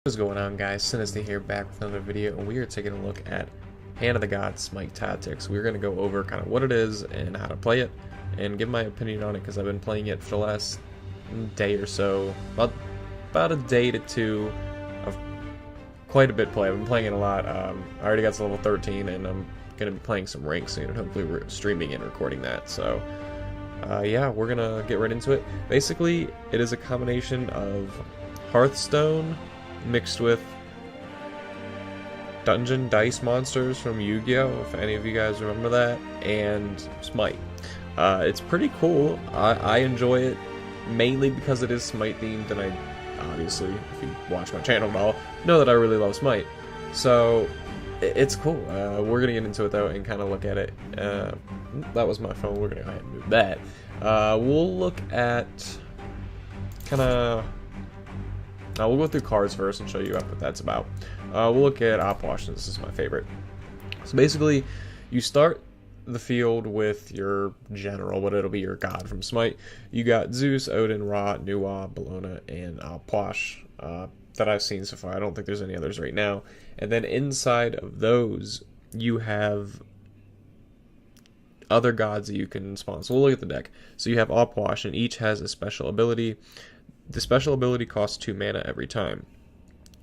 What's going on, guys? Sinister here, back with another video, and we are taking a look at Hand of the Gods Smite Tactics. We're going to go over kind of what it is and how to play it, and give my opinion on it because I've been playing it for the last day or so, about a day to two of quite a bit play. I've been playing it a lot. I already got to level 13, and I'm going to be playing some ranks soon, and hopefully we're streaming and recording that. So yeah, we're going to get right into it. Basically, it is a combination of Hearthstone mixed with Dungeon Dice monsters from Yu-Gi-Oh, if any of you guys remember that, and Smite. It's pretty cool. I enjoy it mainly because it is Smite themed, and I obviously, if you watch my channel at all, know that I really love Smite. So it's cool. We're gonna get into it though and kind of look at it. That was my phone. We're gonna go ahead and move that. We'll look at kind of. We'll go through cards first and show you what that's about. We'll look at Opwash, and this is my favorite. So basically, you start the field with your general, but it'll be your god from Smite. You got Zeus, Odin, Ra, Nuwa, Bellona, and Opwash that I've seen so far. I don't think there's any others right now. And then inside of those, you have other gods that you can spawn. So we'll look at the deck. So you have Opwash, and each has a special ability. The special ability costs 2 mana every time.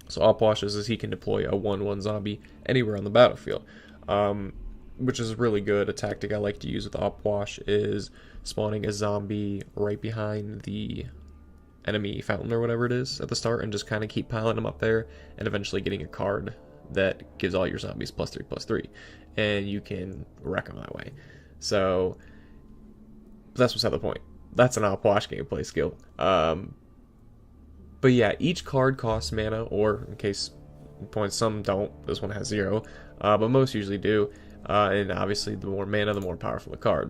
So Opwash is he can deploy a 1/1 zombie anywhere on the battlefield, which is really good. A tactic I like to use with Opwash is spawning a zombie right behind the enemy fountain or whatever it is at the start, and just kind of keep piling them up there, and eventually getting a card that gives all your zombies +3/+3, and you can wreck them that way. So that's beside the point. That's an Opwash gameplay skill. But yeah, each card costs mana, or in case points some don't. This one has 0, but most usually do. And obviously, the more mana, the more powerful the card.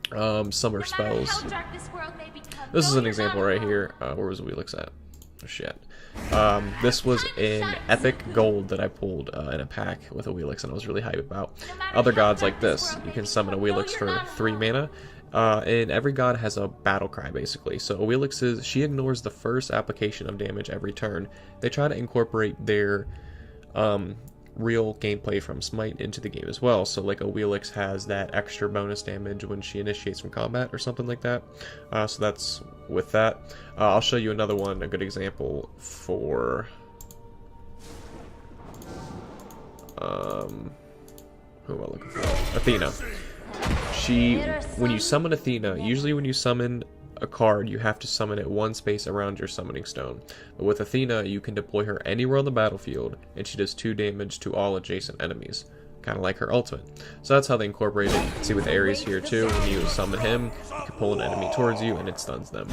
Some are spells. This is an example right here. Where was Wheelix at? Oh, shit. This was an epic gold that I pulled in a pack with a Wheelix, and I was really hyped about. Other gods like this, you can summon a Wheelix for 3 mana. And every god has a battle cry, basically. So Wheelix she ignores the first application of damage every turn. They try to incorporate their real gameplay from Smite into the game as well. So like a Wheelix has that extra bonus damage when she initiates from combat or something like that. So that's with that. I'll show you another one, a good example for who am I looking for? Athena. When you summon Athena, usually when you summon a card, you have to summon it one space around your summoning stone. But with Athena, you can deploy her anywhere on the battlefield, and she does 2 damage to all adjacent enemies. Kind of like her ultimate. So that's how they incorporate it. You can see with Ares here too, when you summon him, you can pull an enemy towards you, and it stuns them.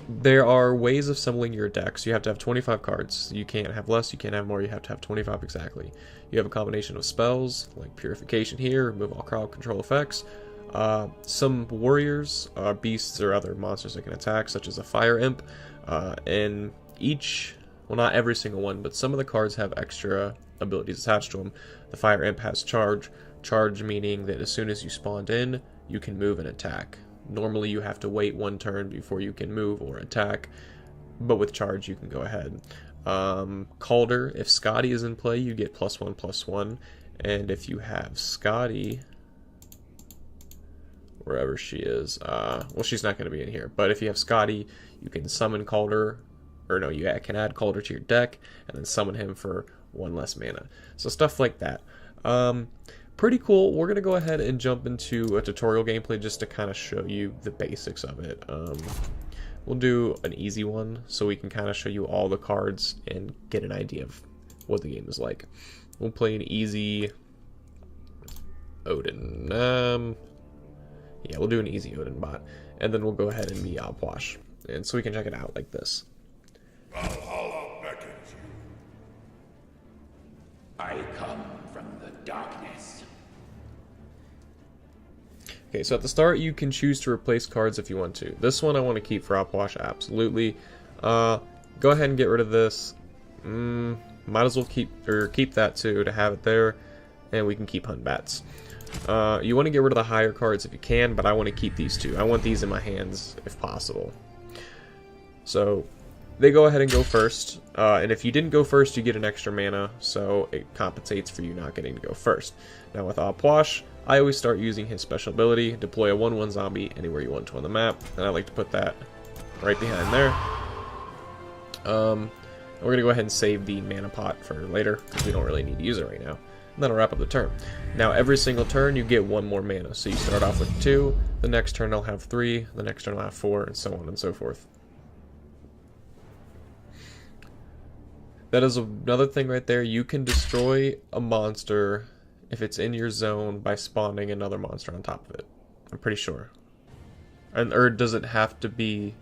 There are ways of assembling your deck. So you have to have 25 cards. You can't have less, you can't have more, you have to have 25 exactly. You have a combination of spells, like Purification here, remove all crowd control effects. Some warriors, beasts, or other monsters that can attack, such as a Fire Imp. And each, well, not every single one, but some of the cards have extra abilities attached to them. The Fire Imp has Charge. Charge meaning that as soon as you spawned in, you can move and attack. Normally you have to wait 1 turn before you can move or attack, but with Charge you can go ahead. Calder, if Scotty is in play, you get +1/+1, and if you have Scotty, wherever she is, well, she's not going to be in here, but if you have Scotty, you can summon Calder, or no, you can add Calder to your deck, and then summon him for 1 less mana. So stuff like that. Pretty cool. We're going to go ahead and jump into a tutorial gameplay just to kind of show you the basics of it. We'll do an easy one so we can kind of show you all the cards and get an idea of what the game is like. We'll play an easy Odin. Yeah, we'll do an easy Odin bot, and then we'll go ahead and be Opwash, and so we can check it out like this. Valhalla beckons you. I come from the darkness. Okay, so at the start you can choose to replace cards if you want to. This one I want to keep for Opwash, absolutely. Go ahead and get rid of this. Might as well keep that too, to have it there, and we can keep Hunt Bats. You want to get rid of the higher cards if you can, but I want to keep these 2. I want these in my hands if possible. So they go ahead and go first, and if you didn't go first, you get an extra mana, so it compensates for you not getting to go first. Now with Opwash, I always start using his special ability, deploy a 1/1 zombie anywhere you want to on the map, and I like to put that right behind there. We're going to go ahead and save the mana pot for later, because we don't really need to use it right now. And that'll wrap up the turn. Now every single turn you get 1 more mana, so you start off with 2, the next turn I'll have 3, the next turn I'll have 4, and so on and so forth. That is another thing right there. You can destroy a monster if it's in your zone by spawning another monster on top of it. I'm pretty sure. Or does it have to be...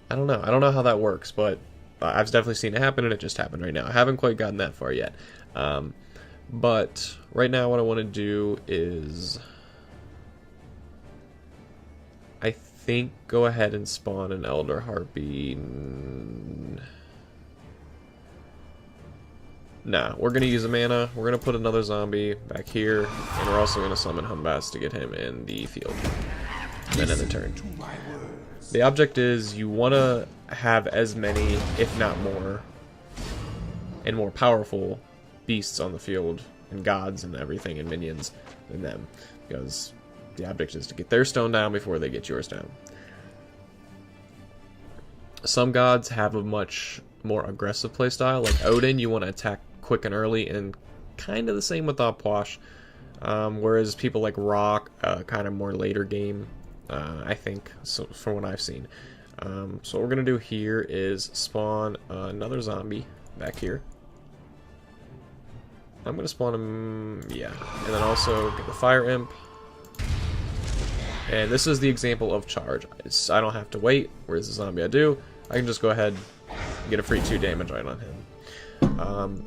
I don't know. I don't know how that works, but I've definitely seen it happen, and it just happened right now. I haven't quite gotten that far yet. But right now what I want to do is... I think go ahead and spawn an Elder Harpy... Nah, we're going to use a mana, we're going to put another zombie back here, and we're also going to summon Hunbats to get him in the field. And then in the turn. The object is you want to have as many, if not more, and more powerful beasts on the field, and gods and everything, and minions than them. Because the object is to get their stone down before they get yours down. Some gods have a much more aggressive playstyle, like Odin, you want to attack quick and early, and kind of the same with Opwash. Whereas people like Rock, kind of more later game, I think, so from what I've seen. So what we're going to do here is spawn another zombie back here. I'm going to spawn him, yeah, and then also get the Fire Imp. And this is the example of charge. I don't have to wait, whereas the zombie I do. I can just go ahead and get a free 2 damage right on him.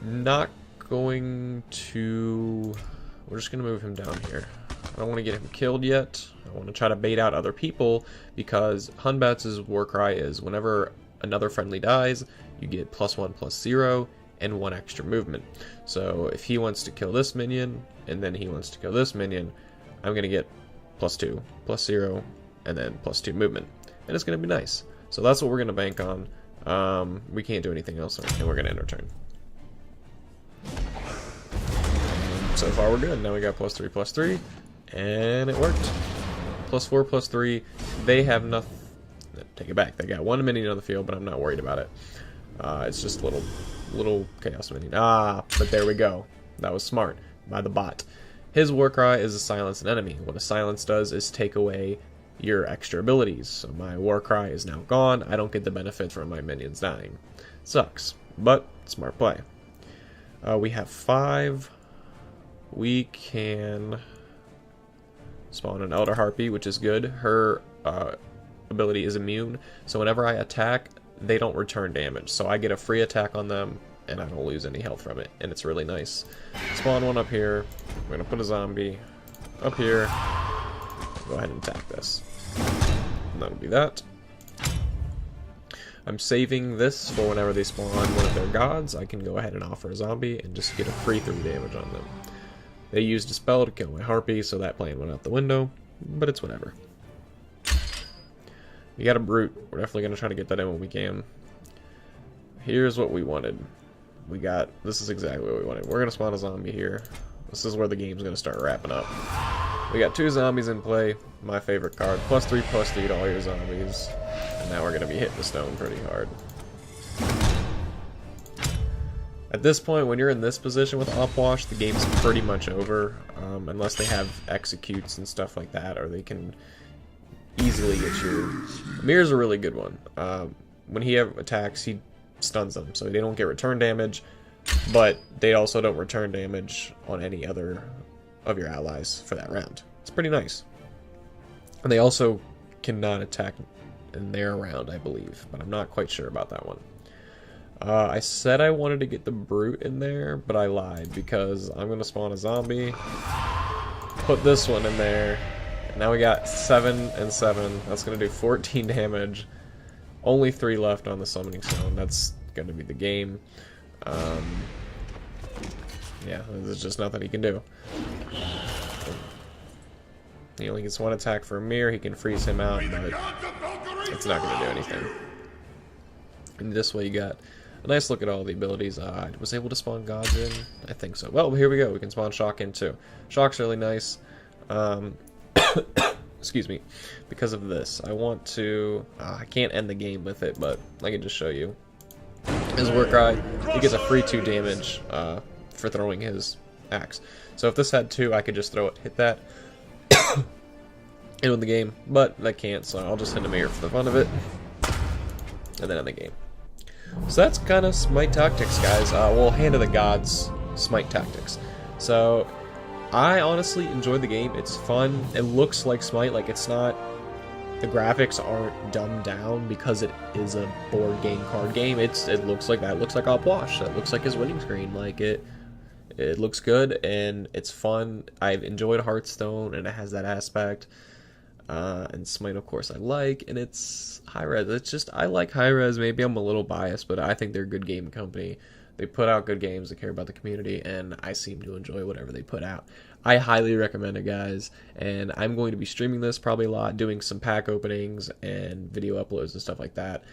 Not going to... We're just going to move him down here. I don't want to get him killed yet. I want to try to bait out other people, because Hunbats' Warcry is whenever another friendly dies, you get +1/+0 and 1 extra movement. So if he wants to kill this minion, and then he wants to kill this minion, I'm going to get +2, +0, and then +2 movement. And it's going to be nice. So that's what we're going to bank on. We can't do anything else, and we're going to end our turn. So far we're good. Now we got +3/+3, and it worked. +4/+3. They have nothing. Take it back. They got 1 minion on the field, but I'm not worried about it. It's just a little chaos minion. But there we go. That was smart by the bot. His Warcry is to silence an enemy. What a silence does is take away your extra abilities. So my Warcry is now gone. I don't get the benefit from my minions dying. Sucks, but smart play. We have 5. We can spawn an Elder Harpy, which is good. Her ability is immune, so whenever I attack, they don't return damage. So I get a free attack on them, and I don't lose any health from it, and it's really nice. Spawn one up here. We're going to put a zombie up here. Go ahead and attack this. And that'll be that. I'm saving this for whenever they spawn one of their gods. I can go ahead and offer a zombie and just get a free 3 damage on them. They used a spell to kill my Harpy, so that plan went out the window, but it's whatever. We got a Brute. We're definitely going to try to get that in when we can. Here's what we wanted. This is exactly what we wanted. We're going to spawn a zombie here. This is where the game's going to start wrapping up. We got 2 zombies in play. My favorite card. +3/+3 to all your zombies. And now we're going to be hitting the stone pretty hard. At this point, when you're in this position with Opwash, the game's pretty much over. Unless they have executes and stuff like that, or they can easily get you. Mir's a really good one. When he attacks, he stuns them, so they don't get return damage, but they also don't return damage on any other of your allies for that round. It's pretty nice. And they also cannot attack in their round, I believe, but I'm not quite sure about that one. I said I wanted to get the Brute in there, but I lied, because I'm going to spawn a zombie, put this one in there, and now we got 7 and 7. That's going to do 14 damage. Only 3 left on the summoning stone. That's going to be the game. Yeah, there's just nothing he can do. He only gets 1 attack for Mir. He can freeze him out, but it's not going to do anything. And this way you got a nice look at all the abilities. I was able to spawn gods in? I think so. Well, here we go. We can spawn Shock in too. Shock's really nice. Excuse me. Because of this. I want to... I can't end the game with it, but I can just show you. His Warcry, he gets a free 2 damage for throwing his axe. So if this had 2, I could just throw it, hit that, and win the game. But I can't, so I'll just hit a mirror for the fun of it, and then end the game. So that's kind of Smite Tactics, guys. Well, Hand of the Gods Smite Tactics. So I honestly enjoyed the game. It's fun. It looks like Smite. Like, it's not... The graphics aren't dumbed down because it is a board game, card game. It looks like that. It looks like Opwash. It looks like his winning screen. Like, it looks good, and it's fun. I've enjoyed Hearthstone, and it has that aspect. And Smite, of course, I like, and it's Hi-Rez. It's just, I like Hi-Rez. Maybe I'm a little biased, but I think they're a good game company. They put out good games, they care about the community, and I seem to enjoy whatever they put out. I highly recommend it, guys, and I'm going to be streaming this probably a lot, doing some pack openings and video uploads and stuff like that.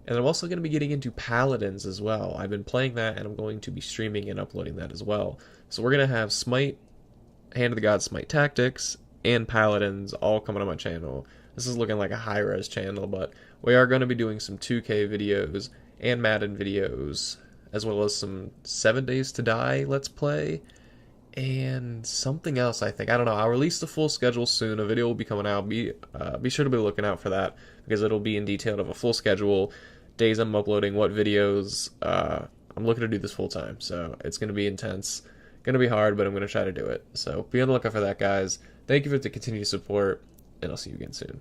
And I'm also going to be getting into Paladins as well. I've been playing that, and I'm going to be streaming and uploading that as well. So we're going to have Smite, Hand of the Gods Smite Tactics, and Paladins all coming on my channel. This is looking like a high-res channel, but we are going to be doing some 2K videos and Madden videos, as well as some 7 Days to Die Let's Play, and something else, I think. I don't know. I'll release the full schedule soon. A video will be coming out. Be sure to be looking out for that, because it'll be in detail of a full schedule, days I'm uploading, what videos. I'm looking to do this full time, so it's going to be intense. Going to be hard, but I'm going to try to do it. So be on the lookout for that, guys. Thank you for the continued support, and I'll see you again soon.